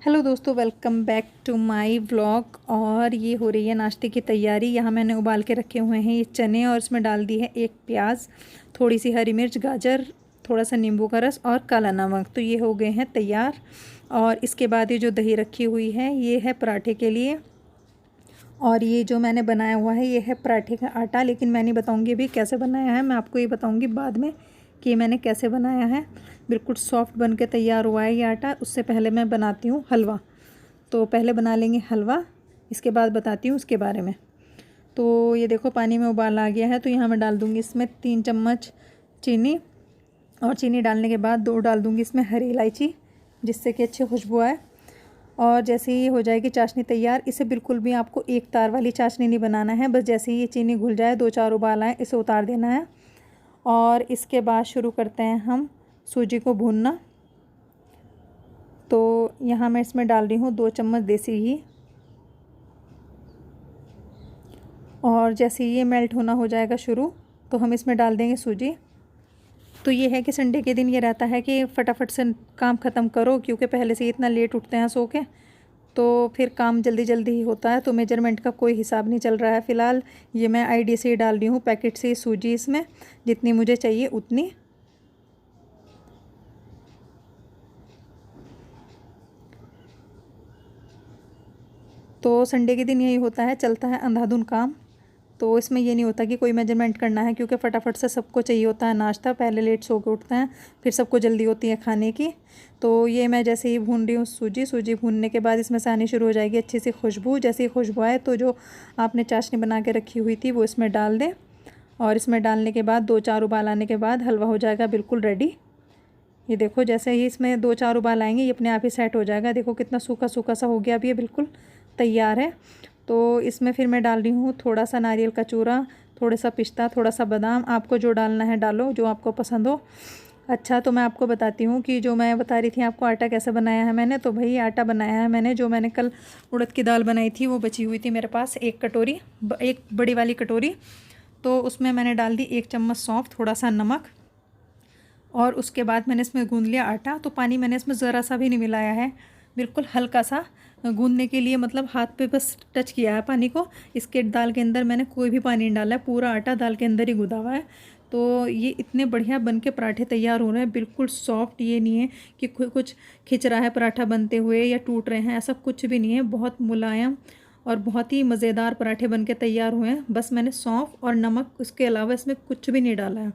Hello दोस्तों, welcome back to my vlog. और ये हो रही है नाश्ते की तैयारी। यहाँ मैंने उबाल के रखे हुए हैं ये चने और इसमें डाल दी है एक प्याज, थोड़ी सी हरी मिर्च, गाजर, थोड़ा सा नींबू का रस और काला नमक। तो ये हो गए हैं तैयार। और इसके बाद ये जो दही रखी हुई है ये है पराठे के लिए। और ये जो मैंने बनाया हुआ है ये है पराठे का आटा, लेकिन मैं नहीं बताऊँगी अभी कैसे बनाया है, मैं आपको ये बताऊँगी बाद में कि मैंने कैसे बनाया है। बिल्कुल सॉफ्ट बन के तैयार हुआ है ये आटा। उससे पहले मैं बनाती हूँ हलवा। तो पहले बना लेंगे हलवा, इसके बाद बताती हूँ उसके बारे में। तो ये देखो पानी में उबाल आ गया है, तो यहाँ मैं डाल दूँगी इसमें 3 चम्मच चीनी। और चीनी डालने के बाद 2 डाल दूँगी इसमें हरी इलायची, जिससे कि अच्छी खुशबू आए। और जैसे ही हो जाएगी चाशनी तैयार, इसे बिल्कुल भी आपको एक तार वाली चाशनी नहीं बनाना है। बस जैसे ही ये चीनी घुल जाए, 2-4 उबाल आए, इसे उतार देना है। और इसके बाद शुरू करते हैं हम सूजी को भूनना। तो यहाँ मैं इसमें डाल रही हूँ 2 चम्मच देसी घी। और जैसे ये मेल्ट होना हो जाएगा शुरू, तो हम इसमें डाल देंगे सूजी। तो ये है कि संडे के दिन ये रहता है कि फटाफट से काम ख़त्म करो, क्योंकि पहले से इतना लेट उठते हैं सो के, तो फिर काम जल्दी जल्दी ही होता है। तो मेजरमेंट का कोई हिसाब नहीं चल रहा है फ़िलहाल। ये मैं आईडी से ही डाल रही हूँ, पैकेट से सूजी, इसमें जितनी मुझे चाहिए उतनी। तो संडे के दिन यही होता है, चलता है अंधाधुन काम। तो इसमें ये नहीं होता कि कोई मेजरमेंट करना है, क्योंकि फटाफट से सबको चाहिए होता है नाश्ता। पहले लेट सो के उठते हैं, फिर सबको जल्दी होती है खाने की। तो ये मैं जैसे ही भून रही हूँ सूजी भूनने के बाद इसमें से आनी शुरू हो जाएगी अच्छी सी खुशबू। जैसे ही खुशबू आए तो जो आपने चाशनी बना के रखी हुई थी वो इसमें डाल दें। और इसमें डालने के बाद 2-4 उबाल आने के बाद हलवा हो जाएगा बिल्कुल रेडी। ये देखो जैसे ही इसमें 2-4 उबाल आएंगे, ये अपने आप ही सेट हो जाएगा। देखो कितना सूखा सूखा सा हो गया, अभी ये बिल्कुल तैयार है। तो इसमें फिर मैं डाल रही हूँ थोड़ा सा नारियल का चूरा, थोड़ा सा पिस्ता, थोड़ा सा बादाम। आपको जो डालना है डालो, जो आपको पसंद हो। अच्छा, तो मैं आपको बताती हूँ कि जो मैं बता रही थी आपको आटा कैसे बनाया है मैंने। तो भाई आटा बनाया है मैंने, जो मैंने कल उड़द की दाल बनाई थी वो बची हुई थी मेरे पास, एक कटोरी, एक बड़ी वाली कटोरी। तो उसमें मैंने डाल दी 1 चम्मच सौंफ, थोड़ा सा नमक। और उसके बाद मैंने इसमें गूंद लिया आटा। तो पानी मैंने इसमें ज़रा सा भी नहीं मिलाया है, बिल्कुल हल्का सा गूंदने के लिए, मतलब हाथ पे बस टच किया है पानी को। इसके दाल के अंदर मैंने कोई भी पानी नहीं डाला है, पूरा आटा दाल के अंदर ही गूंदा हुआ है। तो ये इतने बढ़िया बन के पराठे तैयार हो रहे हैं, बिल्कुल सॉफ्ट। ये नहीं है कि कुछ खिंच रहा है पराठा बनते हुए या टूट रहे हैं, ऐसा कुछ भी नहीं है। बहुत मुलायम और बहुत ही मज़ेदार पराठे बन के तैयार हुए हैं। बस मैंने सौंफ और नमक, उसके अलावा इसमें कुछ भी नहीं डाला है।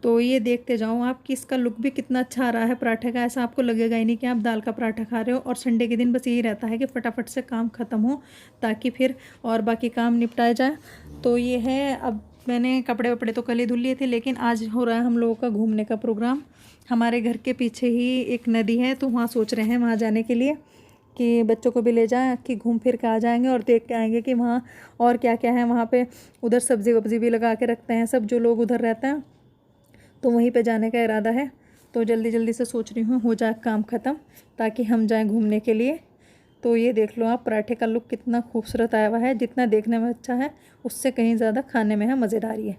तो ये देखते जाओ आप कि इसका लुक भी कितना अच्छा आ रहा है पराठे का। ऐसा आपको लगेगा ही नहीं कि आप दाल का पराठा खा रहे हो। और संडे के दिन बस यही रहता है कि फटाफट से काम ख़त्म हो, ताकि फिर और बाकी काम निपटाया जाए। तो ये है। अब मैंने कपड़े वपड़े तो कल ही धुल लिए थे, लेकिन आज हो रहा है हम लोगों का घूमने का प्रोग्राम। हमारे घर के पीछे ही एक नदी है, तो वहाँ सोच रहे हैं वहाँ जाने के लिए, कि बच्चों को भी ले जाएं, कि घूम फिर के आ जाएंगे और देख के आएंगे कि वहाँ और क्या क्या है वहाँ पे। उधर सब्ज़ी वब्ज़ी भी लगा के रखते हैं सब जो लोग उधर रहते हैं, तो वहीं पे जाने का इरादा है। तो जल्दी जल्दी से सोच रही हूँ हो जाए काम ख़त्म, ताकि हम जाएं घूमने के लिए। तो ये देख लो आप, पराठे का लुक कितना खूबसूरत आया हुआ है। जितना देखने में अच्छा है, उससे कहीं ज़्यादा खाने में है मज़ेदारी है।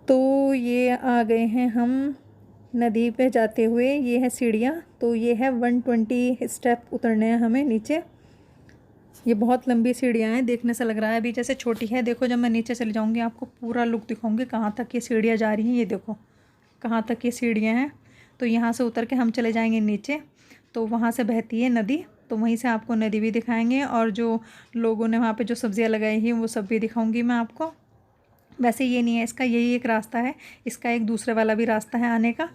तो ये आ गए हैं हम नदी पे जाते हुए। ये है सीढ़ियाँ, तो ये है 120 स्टेप उतरने हैं हमें नीचे। ये बहुत लंबी सीढ़ियाँ हैं, देखने से लग रहा है अभी जैसे छोटी है। देखो जब मैं नीचे चली जाऊँगी आपको पूरा लुक दिखाऊंगी कहाँ तक ये सीढ़ियाँ जा रही हैं। ये देखो कहाँ तक ये सीढ़ियाँ हैं। तो यहाँ से उतर के हम चले जाएंगे नीचे, तो वहाँ से बहती है नदी। तो वहीं से आपको नदी भी दिखाएंगे, और जो लोगों ने वहाँ पे जो सब्ज़ियाँ लगाई हैं वो सब भी दिखाऊंगी मैं आपको। वैसे ये नहीं है इसका, यही एक रास्ता है। इसका एक दूसरे वाला भी रास्ता है आने का,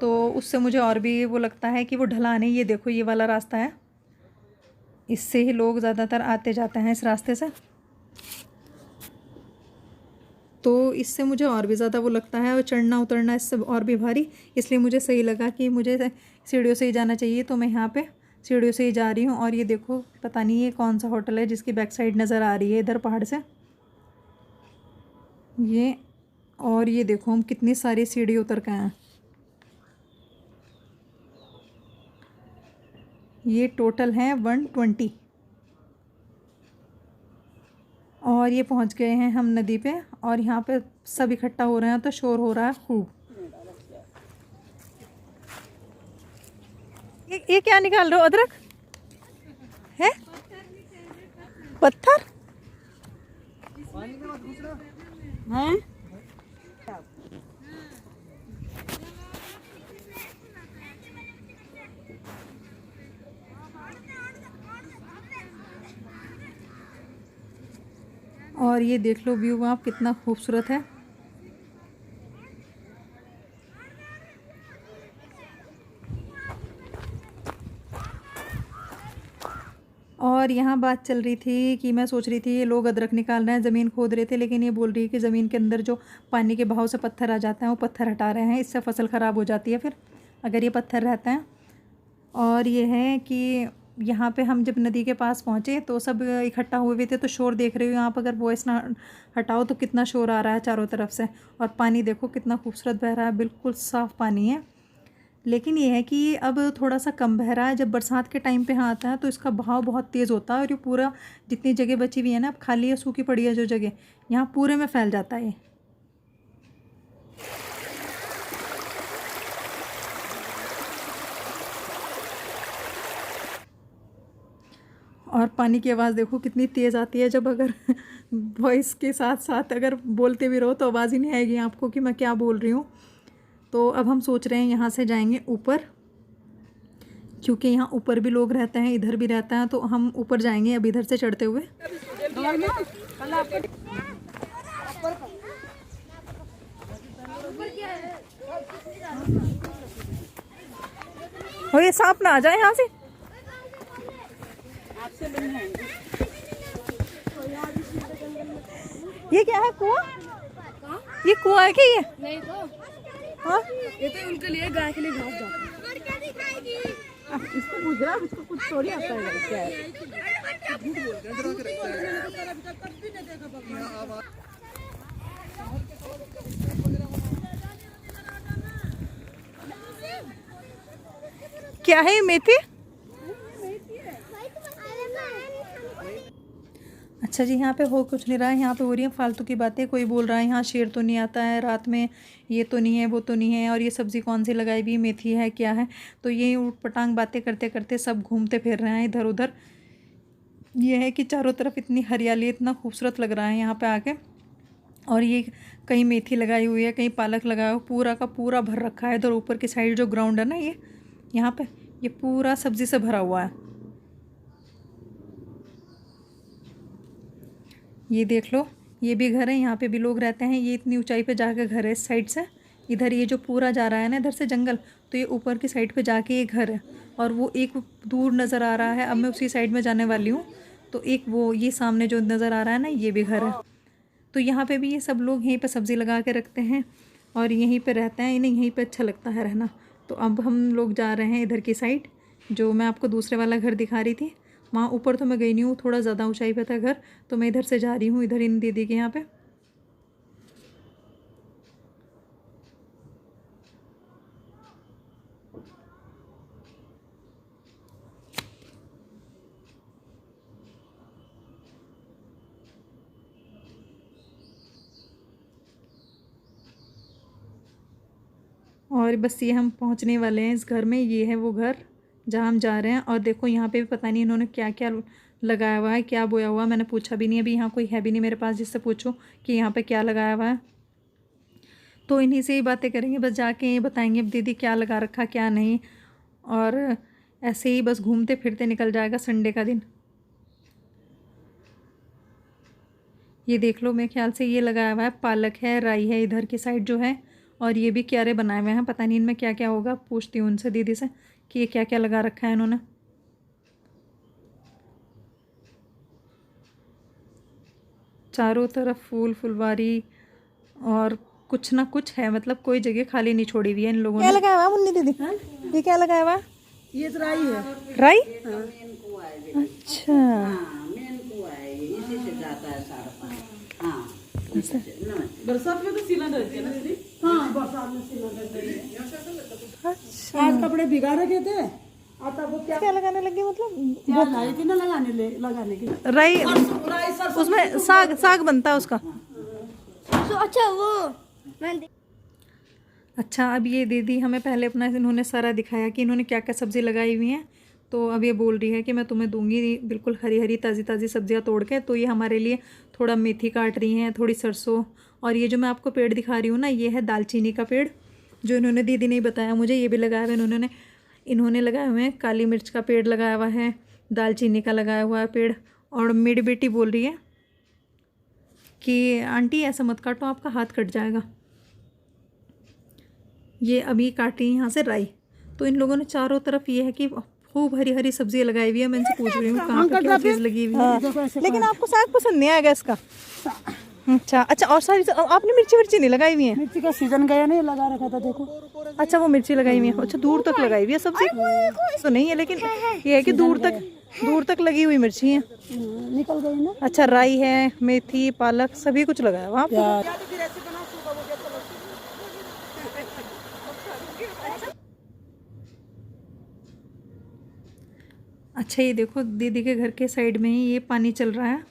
तो उससे मुझे और भी वो लगता है कि वो ढलान है। ये देखो ये वाला रास्ता है, इससे ही लोग ज़्यादातर आते जाते हैं इस रास्ते से। तो इससे मुझे और भी ज़्यादा वो लगता है, और चढ़ना उतरना इससे और भी भारी। इसलिए मुझे सही लगा कि मुझे सीढ़ियों से ही जाना चाहिए, तो मैं यहाँ पे सीढ़ियों से ही जा रही हूँ। और ये देखो पता नहीं ये कौन सा होटल है जिसकी बैक साइड नज़र आ रही है इधर पहाड़ से ये। और ये देखो हम कितनी सारी सीढ़ी उतर के हैं। ये टोटल है 120। और ये पहुंच गए हैं हम नदी पे, और यहाँ पे सब इकट्ठा हो रहे हैं, तो शोर हो रहा है खूब। ये क्या निकाल रहे हो? अदरक है? पत्थर हैं? और ये देख लो व्यू आप कितना खूबसूरत है। और यहाँ बात चल रही थी कि मैं सोच रही थी ये लोग अदरक निकाल रहे हैं, ज़मीन खोद रहे थे, लेकिन ये बोल रही है कि ज़मीन के अंदर जो पानी के बहाव से पत्थर आ जाते हैं वो पत्थर हटा रहे हैं, इससे फसल ख़राब हो जाती है फिर अगर ये पत्थर रहते हैं। और ये है कि यहाँ पे हम जब नदी के पास पहुँचे तो सब इकट्ठा हुए हुए थे, तो शोर देख रहे हो यहाँ पर, अगर वॉइस ना हटाओ तो कितना शोर आ रहा है चारों तरफ से। और पानी देखो कितना खूबसूरत बह रहा है, बिल्कुल साफ़ पानी है। लेकिन ये है कि अब थोड़ा सा कम बह रहा है, जब बरसात के टाइम पे यहाँ आता है तो इसका बहाव बहुत तेज़ होता है और ये पूरा जितनी जगह बची हुई है ना, अब खाली है, सूखी पड़ी है जो जगह, यहाँ पूरे में फैल जाता है ये। और पानी की आवाज़ देखो कितनी तेज़ आती है, जब अगर वॉइस के साथ साथ अगर बोलते भी रहो तो आवाज़ ही नहीं आएगी आपको कि मैं क्या बोल रही हूँ। तो अब हम सोच रहे हैं यहाँ से जाएंगे ऊपर, क्योंकि यहाँ ऊपर भी लोग रहते हैं, इधर भी रहता है, तो हम ऊपर जाएंगे अब इधर से चढ़ते हुए। हो ये सांप ना आ जाए यहाँ से। ये क्या है, कुआं? ये कुआं है क्या? ये नहीं तो हाँ, ये तो उनके लिए, गाय के लिए घास जाता है। इसको पूछ रहा, इसको कुछ थोड़ी आता है क्या है। क्या है ये, मेथी? अच्छा जी, यहाँ पे हो कुछ नहीं रहा है, यहाँ पे हो रही है फालतू की बातें। कोई बोल रहा है यहाँ शेर तो नहीं आता है रात में, ये तो नहीं है, वो तो नहीं है, और ये सब्ज़ी कौन सी लगाई हुई, मेथी है क्या है। तो ये ऊट पटांग बातें करते करते सब घूमते फिर रहे हैं इधर उधर। ये है कि चारों तरफ इतनी हरियाली, इतना खूबसूरत लग रहा है यहाँ पे आके। और ये कहीं मेथी लगाई हुई है, कहीं पालक लगाया हुआ, पूरा का पूरा भर रखा है। इधर ऊपर की साइड जो ग्राउंड है ना, ये यहाँ पे ये पूरा सब्ज़ी से भरा हुआ है। ये देख लो, ये भी घर है, यहाँ पे भी लोग रहते हैं। ये इतनी ऊंचाई पे जाके घर है इस साइड से। इधर ये जो पूरा जा रहा है ना इधर से जंगल, तो ये ऊपर की साइड पे जाके ये घर है। और वो एक दूर नज़र आ रहा है, अब मैं उसी साइड में जाने वाली हूँ, तो एक वो ये सामने जो नज़र आ रहा है ना, ये भी घर है। तो यहाँ पे भी ये सब लोग यहीं पे सब्ज़ी लगा के रखते हैं और यहीं पे रहते हैं, इन्हें यहीं पे अच्छा लगता है रहना। तो अब हम लोग जा रहे हैं इधर की साइड, जो मैं आपको दूसरे वाला घर दिखा रही थी। वहाँ ऊपर तो मैं गई नहीं हूँ, थोड़ा ज़्यादा ऊंचाई पे था घर, तो मैं इधर से जा रही हूँ, इधर इन दीदी के यहाँ पे। और बस ये हम पहुँचने वाले हैं इस घर में। ये है वो घर जहाँ हम जा रहे हैं। और देखो यहाँ पे भी पता नहीं इन्होंने क्या क्या लगाया हुआ है, क्या बोया हुआ, मैंने पूछा भी नहीं। अभी यहाँ कोई है भी नहीं मेरे पास जिससे पूछूं कि यहाँ पे क्या लगाया हुआ है। तो इन्हीं से ही बातें करेंगे, बस जाके ये बताएंगे अब दीदी क्या लगा रखा क्या नहीं। और ऐसे ही बस घूमते फिरते निकल जाएगा संडे का दिन। ये देख लो, मेरे ख्याल से ये लगाया हुआ है, पालक है, राई है इधर की साइड जो है, और ये भी क्यारे बनाए हुए हैं। पता नहीं इनमें क्या क्या होगा, पूछती हूँ उनसे दीदी से कि ये क्या क्या लगा रखा है इन्होंने। चारों तरफ फूल फुलवारी और कुछ ना कुछ है, मतलब कोई जगह खाली नहीं छोड़ी हुई है इन लोगों ने। क्या लगाया हुआ मुन्नी दीदी? ये क्या लगाया हुआ? ये तो राई है। राई? अच्छा, बरसात में तो सीलन रहती है ना दीदी? हाँ, बरसात में सीलन रहती है। अच्छा, आज कपड़े भिगा रखे थे, आता वो क्या लगाने लगी, मतलब क्या लाई थी ना लगाने की। राई, राई सरसों उसमें साग बनता है उसका। तो अच्छा वो मैं अच्छा, अब ये दीदी हमें पहले अपना इन्होंने सारा दिखाया कि इन्होंने क्या क्या सब्ज़ी लगाई हुई हैं। तो अब ये बोल रही है कि मैं तुम्हें दूंगी बिल्कुल हरी हरी ताज़ी ताज़ी सब्जियां तोड़ के। तो ये हमारे लिए थोड़ा मेथी काट रही हैं, थोड़ी सरसों, और ये जो मैं आपको पेड़ दिखा रही हूँ ना, ये है दालचीनी का पेड़, जो इन्होंने दीदी ने बताया मुझे। ये भी लगाया हुआ इन्होंने लगाए हुए हैं। काली मिर्च का पेड़ लगाया हुआ है, दालचीनी का लगाया हुआ है पेड़। और मेरी बेटी बोल रही है कि आंटी ऐसा मत काटो, आपका हाथ कट जाएगा। ये अभी काटी यहाँ से राई। तो इन लोगों ने चारों तरफ ये है कि खूब हरी हरी सब्जियां लगाई हुई है। मैं इनसे पूछ रही हूँ कहाँ पर क्या चीज़ लगी हुई है। लेकिन आपको साग पसंद नहीं आएगा इसका। अच्छा अच्छा, और सारी आपने मिर्ची नहीं लगाई हुई है? मिर्ची का सीजन गया नहीं, लगा रखा था देखो। अच्छा, वो मिर्ची लगाई हुई है। अच्छा, दूर तक लगाई हुई है सब्जी तो नहीं है, लेकिन ये है कि दूर तक लगी हुई मिर्ची है। निकल गई ना। अच्छा, राई है, मेथी, पालक, सभी कुछ लगाया वहाँ पे। अच्छा, ये देखो दीदी के घर के साइड में ही ये पानी चल रहा है।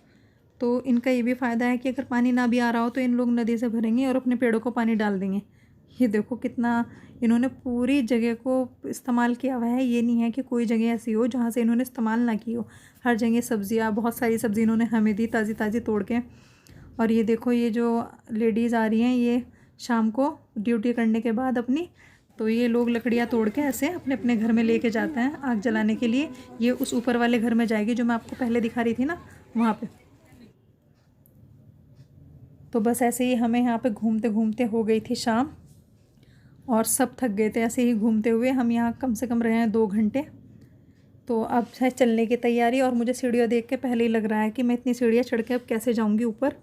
तो इनका ये भी फ़ायदा है कि अगर पानी ना भी आ रहा हो तो इन लोग नदी से भरेंगे और अपने पेड़ों को पानी डाल देंगे। ये देखो कितना इन्होंने पूरी जगह को इस्तेमाल किया हुआ है। ये नहीं है कि कोई जगह ऐसी हो जहाँ से इन्होंने इस्तेमाल ना की हो। हर जगह सब्जियाँ, बहुत सारी सब्ज़ी इन्होंने हमें दी ताज़ी ताज़ी तोड़ के। और ये देखो ये जो लेडीज़ आ रही हैं, ये शाम को ड्यूटी करने के बाद अपनी, तो ये लोग लकड़ियाँ तोड़ के ऐसे अपने अपने घर में लेके जाते हैं आग जलाने के लिए। ये उस ऊपर वाले घर में जाएगी जो मैं आपको पहले दिखा रही थी ना, वहाँ पे। तो बस ऐसे ही हमें यहाँ पे घूमते घूमते हो गई थी शाम, और सब थक गए थे ऐसे ही घूमते हुए। हम यहाँ कम से कम रहे हैं 2 घंटे। तो अब है चलने की तैयारी, और मुझे सीढ़ियाँ देख के पहले ही लग रहा है कि मैं इतनी सीढ़ियाँ चढ़ के अब कैसे जाऊँगी ऊपर।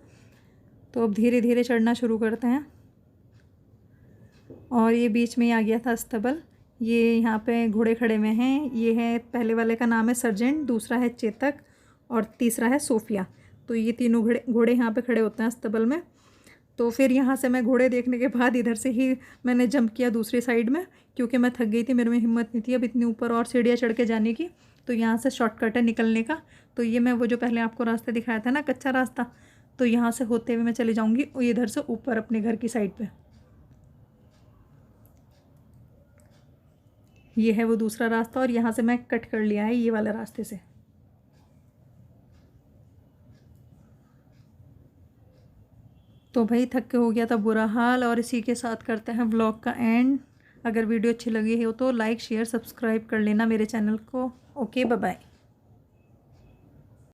तो अब धीरे धीरे चढ़ना शुरू करते हैं। और ये बीच में ही आ गया था अस्तबल। ये यहाँ पे घोड़े खड़े हुए हैं। ये है, पहले वाले का नाम है सर्जेंट, दूसरा है चेतक, और तीसरा है सोफिया। तो ये तीनों घोड़े यहाँ पे खड़े होते हैं अस्तबल में। तो फिर यहाँ से मैं घोड़े देखने के बाद इधर से ही मैंने जंप किया दूसरी साइड में, क्योंकि मैं थक गई थी, मेरे में हिम्मत नहीं थी अब इतनी ऊपर और सीढ़ियाँ चढ़ के जाने की। तो यहाँ से शॉर्टकट है निकलने का। तो ये मैं वो जो पहले आपको रास्ता दिखाया था ना, कच्चा रास्ता, तो यहाँ से होते हुए मैं चली जाऊँगी इधर से ऊपर अपने घर की साइड पर। ये है वो दूसरा रास्ता, और यहाँ से मैं कट कर लिया है ये वाले रास्ते से। तो भाई थक के हो गया था बुरा हाल, और इसी के साथ करते हैं व्लॉग का एंड। अगर वीडियो अच्छी लगी हो तो लाइक शेयर सब्सक्राइब कर लेना मेरे चैनल को। Okay, bye bye.